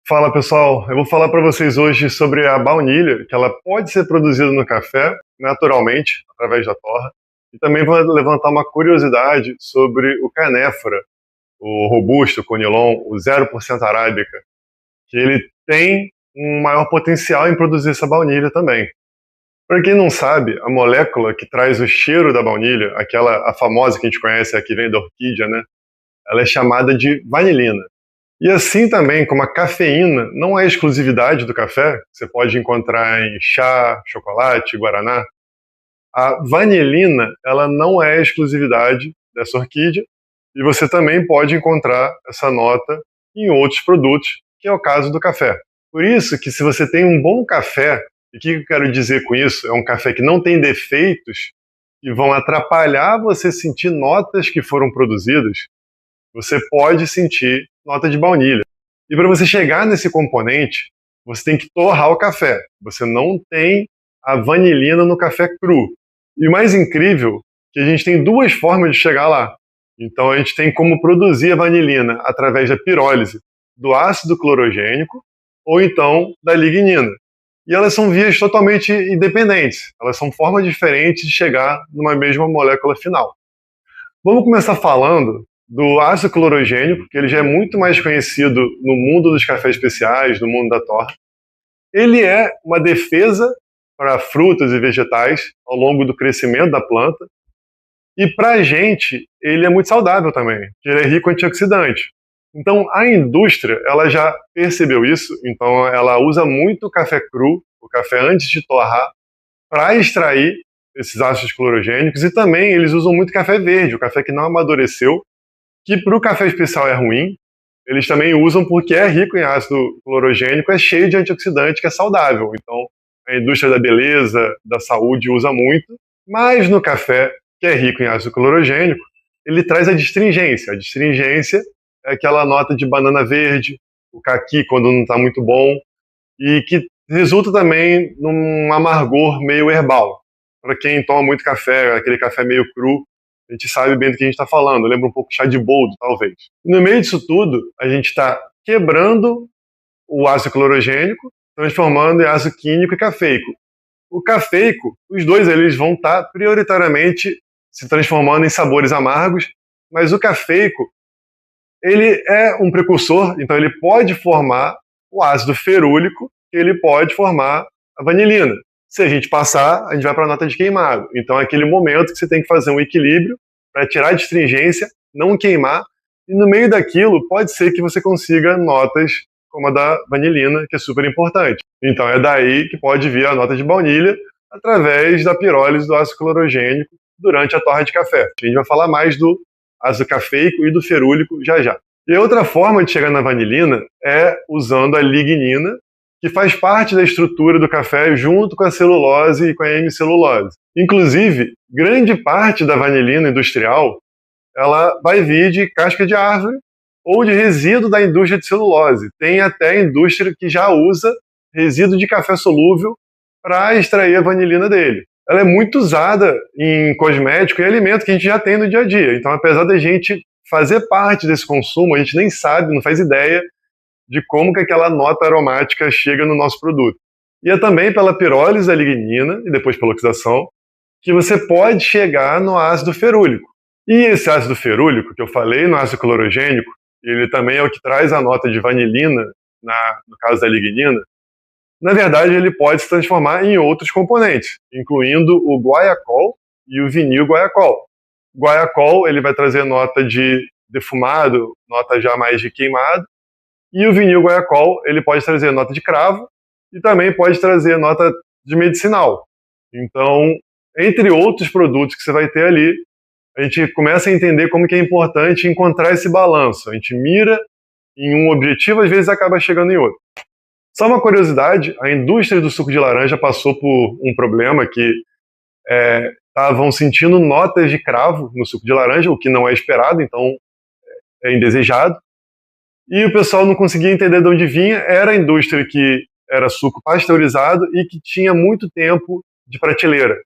Fala pessoal, eu vou falar para vocês hoje sobre a baunilha, que ela pode ser produzida no café naturalmente, através da torra, e também vou levantar uma curiosidade sobre o canéfora, o robusto, o conilon, o 0% arábica, que ele tem um maior potencial em produzir essa baunilha também. Para quem não sabe, a molécula que traz o cheiro da baunilha, a famosa que a gente conhece, a que vem da orquídea, né? Ela é chamada de vanilina. E assim também como a cafeína não é exclusividade do café, você pode encontrar em chá, chocolate, guaraná, a vanilina ela não é exclusividade dessa orquídea e você também pode encontrar essa nota em outros produtos, que é o caso do café. Por isso que se você tem um bom café, e o que eu quero dizer com isso? É um café que não tem defeitos que vão atrapalhar você sentir notas que foram produzidas, você pode sentir nota de baunilha. E para você chegar nesse componente, você tem que torrar o café. Você não tem a vanilina no café cru. E o mais incrível é que a gente tem duas formas de chegar lá. Então a gente tem como produzir a vanilina através da pirólise do ácido clorogênico ou então da lignina. E elas são vias totalmente independentes. Elas são formas diferentes de chegar numa mesma molécula final. Vamos começar falando do ácido clorogênico, que ele já é muito mais conhecido no mundo dos cafés especiais, no mundo da torra. Ele é uma defesa para frutas e vegetais ao longo do crescimento da planta. E para a gente, ele é muito saudável também, porque ele é rico em antioxidante. Então, a indústria, ela já percebeu isso, então ela usa muito o café cru, o café antes de torrar, para extrair esses ácidos clorogênicos, e também eles usam muito café verde, o café que não amadureceu, que para o café especial é ruim. Eles também usam porque é rico em ácido clorogênico, é cheio de antioxidante, que é saudável. Então, a indústria da beleza, da saúde usa muito, mas no café, que é rico em ácido clorogênico, ele traz a distringência. A distringência é aquela nota de banana verde, o caqui quando não está muito bom, e que resulta também num amargor meio herbal. Para quem toma muito café, aquele café meio cru, a gente sabe bem do que a gente está falando. Lembra um pouco chá de boldo, talvez. E no meio disso tudo, a gente está quebrando o ácido clorogênico, transformando em ácido químico e cafeico. O cafeico, os dois eles vão estar prioritariamente se transformando em sabores amargos, mas o cafeico, ele é um precursor, então ele pode formar o ácido ferúlico, que ele pode formar a vanilina. Se a gente passar, a gente vai para a nota de queimado. Então é aquele momento que você tem que fazer um equilíbrio para tirar a astringência, não queimar, e no meio daquilo pode ser que você consiga notas como a da vanilina, que é super importante. Então é daí que pode vir a nota de baunilha através da pirólise do ácido clorogênico durante a torra de café. A gente vai falar mais do ácido cafeico e do ferúlico já já. E outra forma de chegar na vanilina é usando a lignina, que faz parte da estrutura do café junto com a celulose e com a hemicelulose. Inclusive, grande parte da vanilina industrial ela vai vir de casca de árvore ou de resíduo da indústria de celulose. Tem até indústria que já usa resíduo de café solúvel para extrair a vanilina dele. Ela é muito usada em cosmético e alimento que a gente já tem no dia a dia. Então, apesar da gente fazer parte desse consumo, a gente nem sabe, não faz ideia de como que aquela nota aromática chega no nosso produto. E é também pela pirólise da lignina, e depois pela oxidação, que você pode chegar no ácido ferúlico. E esse ácido ferúlico, que eu falei no ácido clorogênico, ele também é o que traz a nota de vanilina, no caso da lignina, na verdade ele pode se transformar em outros componentes, incluindo o guaiacol e o vinil guaiacol. O guaiacol ele vai trazer nota de defumado, nota já mais de queimado, e o vinil guaiacol, ele pode trazer nota de cravo e também pode trazer nota de medicinal. Então, entre outros produtos que você vai ter ali, a gente começa a entender como que é importante encontrar esse balanço. A gente mira em um objetivo, às vezes acaba chegando em outro. Só uma curiosidade, a indústria do suco de laranja passou por um problema que estavam sentindo notas de cravo no suco de laranja, o que não é esperado, então é indesejado. E o pessoal não conseguia entender de onde vinha. Era a indústria que era suco pasteurizado e que tinha muito tempo de prateleira.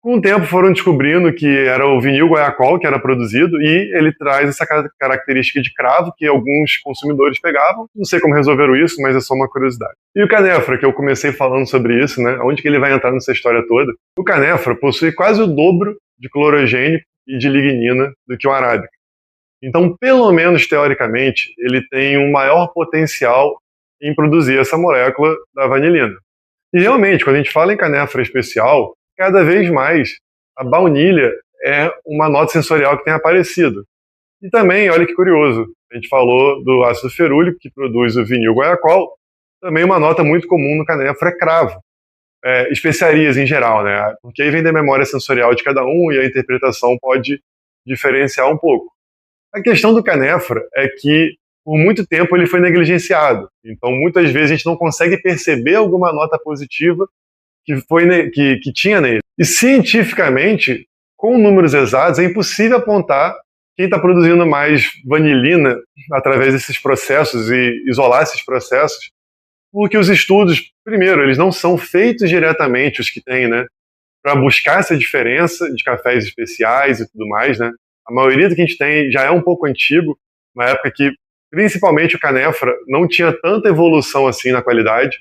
Com o tempo foram descobrindo que era o vinil guaiacol que era produzido e ele traz essa característica de cravo que alguns consumidores pegavam. Não sei como resolveram isso, mas é só uma curiosidade. E o canefra, que eu comecei falando sobre isso, né? Onde que ele vai entrar nessa história toda? O canefra possui quase o dobro de clorogênio e de lignina do que o arábica. Então, pelo menos teoricamente, ele tem um maior potencial em produzir essa molécula da vanilina. E realmente, quando a gente fala em canefra especial, cada vez mais a baunilha é uma nota sensorial que tem aparecido. E também, olha que curioso, a gente falou do ácido ferúlico, que produz o vinil guaiacol, também uma nota muito comum no canefra é cravo. Especiarias em geral, né? Porque aí vem da memória sensorial de cada um e a interpretação pode diferenciar um pouco. A questão do canefra é que, por muito tempo, ele foi negligenciado. Então, muitas vezes, a gente não consegue perceber alguma nota positiva que tinha nele. E, cientificamente, com números exatos, é impossível apontar quem está produzindo mais vanilina através desses processos e isolar esses processos, porque os estudos, primeiro, eles não são feitos diretamente, os que tem, né, para buscar essa diferença de cafés especiais e tudo mais, né? A maioria do que a gente tem já é um pouco antigo, na época que, principalmente o canefra, não tinha tanta evolução assim na qualidade.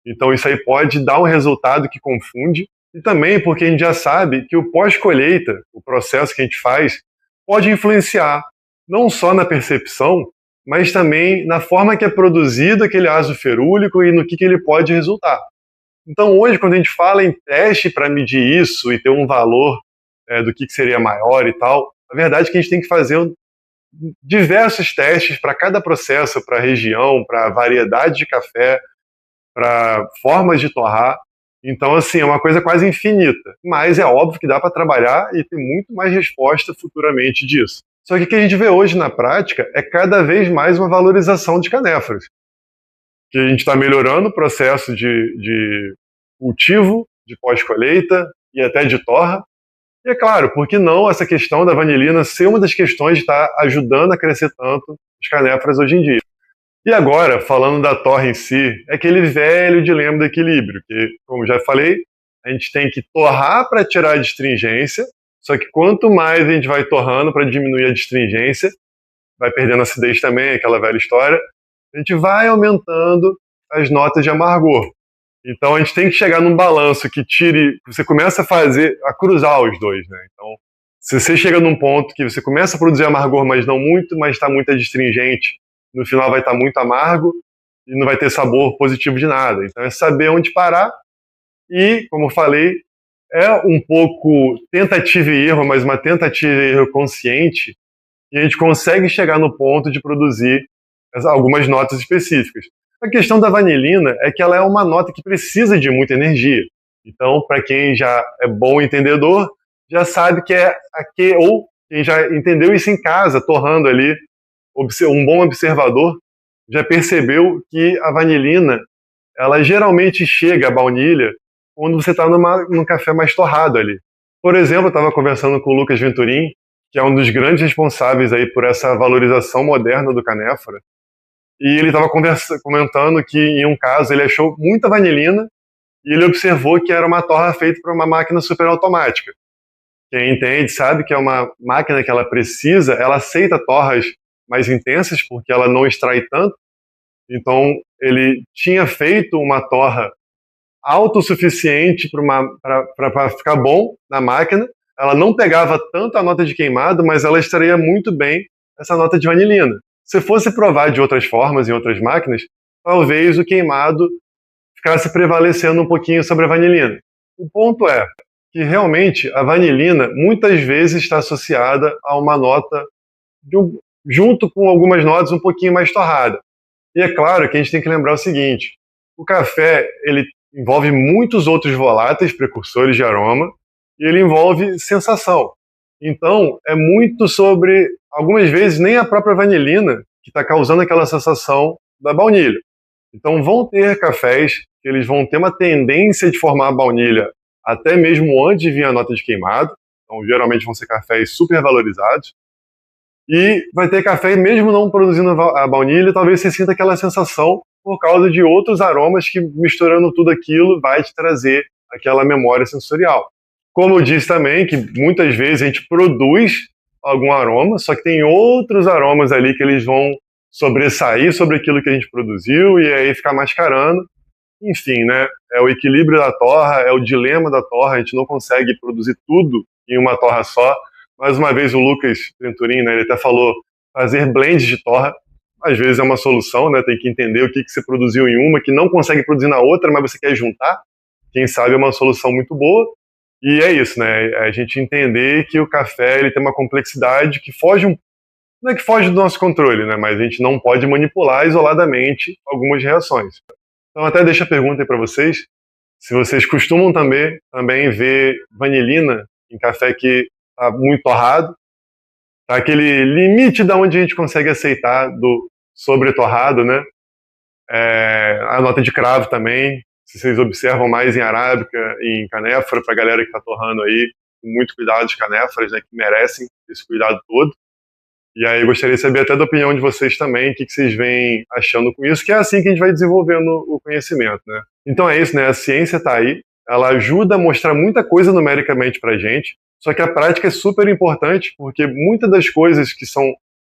Então isso aí pode dar um resultado que confunde. E também porque a gente já sabe que o pós-colheita, o processo que a gente faz, pode influenciar não só na percepção, mas também na forma que é produzido aquele ácido ferúlico e no que ele pode resultar. Então hoje, quando a gente fala em teste para medir isso e ter um valor do que seria maior e tal, a verdade é que a gente tem que fazer diversos testes para cada processo, para região, para variedade de café, para formas de torrar. Então, assim, é uma coisa quase infinita. Mas é óbvio que dá para trabalhar e ter muito mais resposta futuramente disso. Só que o que a gente vê hoje na prática é cada vez mais uma valorização de canéforas. Que a gente está melhorando o processo de cultivo, de pós-colheita e até de torra. E é claro, por que não essa questão da vanilina ser uma das questões de estar ajudando a crescer tanto os canéfras hoje em dia. E agora, falando da torre em si, é aquele velho dilema do equilíbrio, que, como já falei, a gente tem que torrar para tirar a astringência, só que quanto mais a gente vai torrando para diminuir a astringência, vai perdendo acidez também, aquela velha história, a gente vai aumentando as notas de amargor. Então a gente tem que chegar num balanço que tire, você começa a cruzar os dois, né? Então, se você chega num ponto que você começa a produzir amargor, mas não muito, mas está muito adstringente, no final vai estar muito amargo e não vai ter sabor positivo de nada. Então é saber onde parar e, como eu falei, é um pouco tentativa e erro, mas uma tentativa e erro consciente, e a gente consegue chegar no ponto de produzir algumas notas específicas. A questão da vanilina é que ela é uma nota que precisa de muita energia. Então, para quem já é bom entendedor, já sabe que é aqui, ou quem já entendeu isso em casa, torrando ali, um bom observador, já percebeu que a vanilina, ela geralmente chega à baunilha quando você está num café mais torrado ali. Por exemplo, eu estava conversando com o Lucas Venturim, que é um dos grandes responsáveis aí por essa valorização moderna do canéfora, e ele estava comentando que, em um caso, ele achou muita vanilina e ele observou que era uma torra feita por uma máquina superautomática. Quem entende sabe que é uma máquina que ela precisa, ela aceita torras mais intensas porque ela não extrai tanto. Então, ele tinha feito uma torra autossuficiente para ficar bom na máquina. Ela não pegava tanto a nota de queimado, mas ela extraía muito bem essa nota de vanilina. Se fosse provar de outras formas em outras máquinas, talvez o queimado ficasse prevalecendo um pouquinho sobre a vanilina. O ponto é que realmente a vanilina muitas vezes está associada a uma nota junto com algumas notas um pouquinho mais torrada. E é claro que a gente tem que lembrar o seguinte: o café ele envolve muitos outros voláteis precursores de aroma e ele envolve sensação. Então, é muito sobre, algumas vezes, nem a própria vanilina que está causando aquela sensação da baunilha. Então, vão ter cafés que eles vão ter uma tendência de formar a baunilha até mesmo antes de vir a nota de queimado. Então, geralmente vão ser cafés super valorizados. E vai ter café, mesmo não produzindo a baunilha, talvez você sinta aquela sensação por causa de outros aromas que, misturando tudo aquilo, vai te trazer aquela memória sensorial. Como eu disse também, que muitas vezes a gente produz algum aroma, só que tem outros aromas ali que eles vão sobressair sobre aquilo que a gente produziu e aí ficar mascarando. Enfim, né? É o equilíbrio da torra, é o dilema da torra, a gente não consegue produzir tudo em uma torra só. Mais uma vez o Lucas Venturini, né, ele até falou, fazer blends de torra, às vezes é uma solução, né? Tem que entender o que você produziu em uma, que não consegue produzir na outra, mas você quer juntar. Quem sabe é uma solução muito boa. E é isso, né? É a gente entender que o café ele tem uma complexidade que foge não é que foge do nosso controle, né? Mas a gente não pode manipular isoladamente algumas reações. Então até deixo a pergunta aí para vocês, se vocês costumam também ver vanilina em café que está muito torrado, tá aquele limite da onde a gente consegue aceitar do sobre torrado, né? A nota de cravo também, se vocês observam mais em arábica e em canéfora, para a galera que está torrando aí, com muito cuidado de canéforas, né, que merecem esse cuidado todo. E aí gostaria de saber até da opinião de vocês também, o que vocês vêm achando com isso, que é assim que a gente vai desenvolvendo o conhecimento, né? Então é isso, né? A ciência está aí, ela ajuda a mostrar muita coisa numericamente para a gente, só que a prática é super importante, porque muitas das coisas que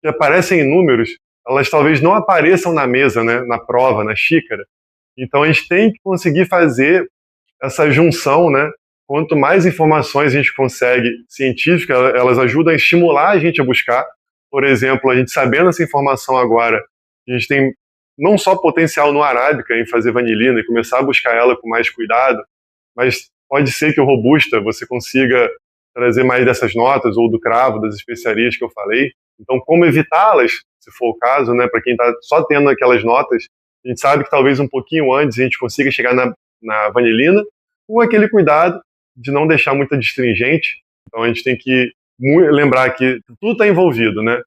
aparecem em números, elas talvez não apareçam na mesa, né? Na prova, na xícara. Então a gente tem que conseguir fazer essa junção, né? Quanto mais informações a gente consegue científicas, elas ajudam a estimular a gente a buscar. Por exemplo, a gente sabendo essa informação agora, a gente tem não só potencial no arábica em fazer vanilina e começar a buscar ela com mais cuidado, mas pode ser que o robusta você consiga trazer mais dessas notas ou do cravo, das especiarias que eu falei. Então, como evitá-las, se for o caso, né, para quem está só tendo aquelas notas, a gente sabe que talvez um pouquinho antes a gente consiga chegar na vanilina, com aquele cuidado de não deixar muito adstringente. Então a gente tem que lembrar que tudo está envolvido, né?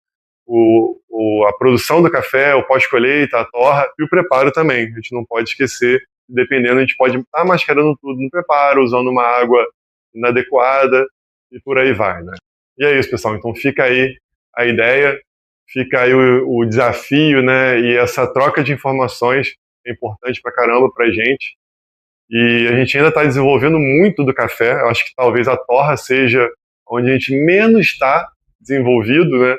A produção do café, o pós-colheita, a torra e o preparo também. A gente não pode esquecer, dependendo, a gente pode estar mascarando tudo no preparo, usando uma água inadequada e por aí vai, né? E é isso, pessoal. Então fica aí a ideia, fica aí o desafio, né? E essa troca de informações é importante pra caramba pra gente. E a gente ainda está desenvolvendo muito do café. Eu acho que talvez a torra seja onde a gente menos está desenvolvido, né?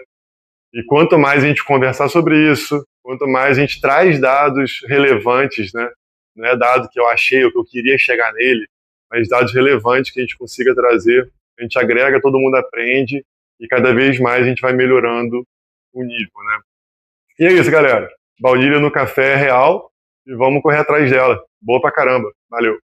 E quanto mais a gente conversar sobre isso, quanto mais a gente traz dados relevantes, né? Não é dado que eu achei ou que eu queria chegar nele, mas dados relevantes que a gente consiga trazer, a gente agrega, todo mundo aprende e cada vez mais a gente vai melhorando o nível, né? E é isso, galera. Baunilha no café é real e vamos correr atrás dela. Boa pra caramba. Valeu.